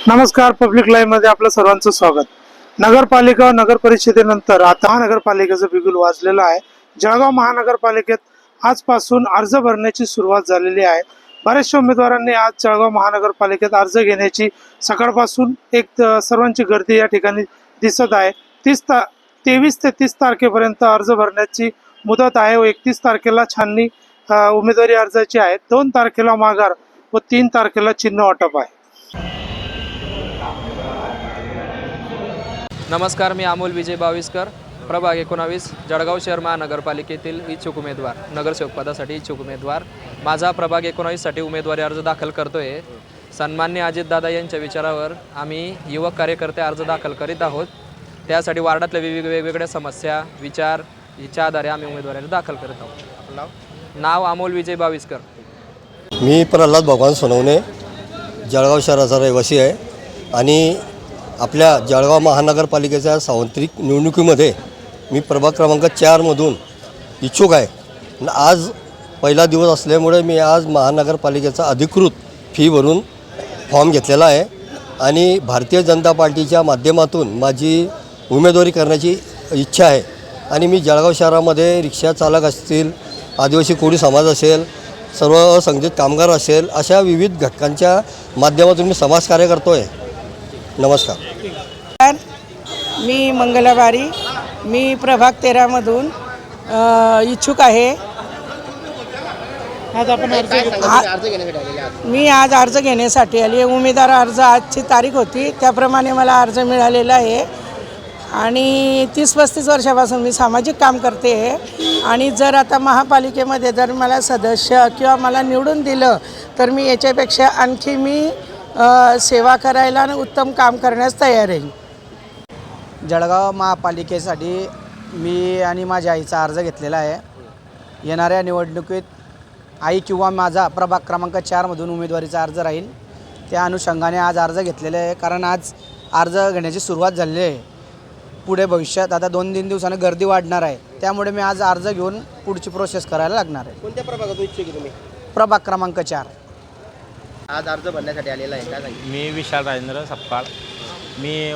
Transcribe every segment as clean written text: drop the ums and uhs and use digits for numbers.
नमस्कार. Public live मध्ये आपलं सर्वांचं स्वागत. नगरपालिका व नगर परिषदेनंतर आता महानगरपालिकेचं बिगुल वाजलेलं आहे. जळगाव महानगरपालिकेत आजपासून अर्ज भरण्याची सुरुवात झालेली आहे. बऱ्याचशा उमेदवारांनी आज जळगाव महानगरपालिकेत अर्ज घेण्याची सकाळपासून सर्वांची गर्दी या ठिकाणी दिसत आहे. 23 ते 30 तारखेपर्यंत अर्ज भरण्याची मुदत आहे व 31 तारखेला छाननी उमेदवारी अर्जाची आहे. 2 तारखेला माघार व 3 तारखेला चिन्ह वाटप आहे. नमस्कार, मी अमोल विजय बाविस्कर, प्रभाग 19 जळगाव शहर महानगरपालिकेतील इच्छुक उमेदवार, नगरसेवक पदासाठी इच्छुक उमेदवार. माझा प्रभाग 19 साठी उमेदवारी अर्ज दाखल करतोय. सन्माननीय अजितदादा यांच्या विचारावर आम्ही युवक कार्यकर्ते अर्ज दाखल करीत आहोत. त्यासाठी वार्डातल्या वेगवेगळ्या समस्या, विचार याच्या आधारे आम्ही उमेदवारी अर्ज दाखल करत आहोत. नाव अमोल विजय बाविस्कर. मी प्रल्हाद भगवान सोनवणे, जळगाव शहराचा रहिवासी आहे आणि आपल्या जळगाव महानगरपालिकेच्या सार्वत्रिक निवडणुकीमध्ये मी प्रभाग क्रमांक 4 मधून इच्छुक आहे. आज पहिला दिवस असल्यामुळे मी आज महानगरपालिकेचा अधिकृत फी भरून फॉर्म घेतलेला आहे आणि भारतीय जनता पार्टीच्या माध्यमातून माझी उमेदवारी करण्याची इच्छा आहे. आणि मी जळगाव शहरामध्ये रिक्षा चालक असतील, आदिवासी कोळी समाज असेल, सर्व असंघटित कामगार असेल, अशा विविध घटकांच्या माध्यमातून मी समाजकार्य करतो आहे. नमस्कार. मी मंगलाबारी, मी प्रभाग 13 मधून इच्छुक आहे. आज आपण मी आज अर्ज घेण्यासाठी आली. उमेदवार अर्ज आजची तारीख होती, त्याप्रमाणे मला अर्ज मिळालेला आहे. आणि 30-35 वर्षापासून मी सामाजिक काम करते आहे. आणि जर आता महापालिकेमध्ये जर मला सदस्य किंवा मला निवडून दिलं तर मी याच्यापेक्षा आणखी मी सेवा करायला आणि उत्तम काम करण्यास तयार आहे. जळगाव महापालिकेसाठी मी आणि माझ्या आईचा अर्ज घेतलेला आहे. येणाऱ्या निवडणुकीत आई किंवा माझा प्रभाग क्रमांक 4 मधून उमेदवारीचा अर्ज राहील. त्या अनुषंगाने आज अर्ज घेतलेला आहे. कारण आज अर्ज घेण्याची सुरुवात झालेली आहे. पुढे भविष्यात आता 2-3 दिवसांनी गर्दी वाढणार आहे, त्यामुळे मी आज अर्ज घेऊन पुढची प्रोसेस करायला लागणार आहे. कोणत्या प्रभागातून इच्छुक आहे तुम्ही? प्रभाग क्रमांक 4. आज अर्ज भरण्यासाठी आलेला आहे, काय सांगितलं? मी विशाल राजेंद्र सपकाळ. मी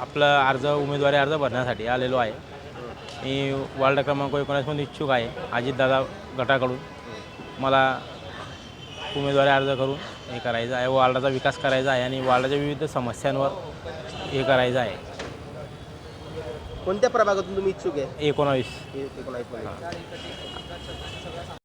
आपला उमेदवारी अर्ज भरण्यासाठी आलेलो आहे. मी वार्ड क्रमांक 19 मध्ये इच्छुक आहे. अजितदादा गटाकडून मला उमेदवारी अर्ज करून हे करायचं आहे. वार्डाचा विकास करायचा आहे आणि वार्डाच्या विविध समस्यांवर हे करायचं आहे. कोणत्या प्रभागातून तुम्ही इच्छुक आहे? 19. 19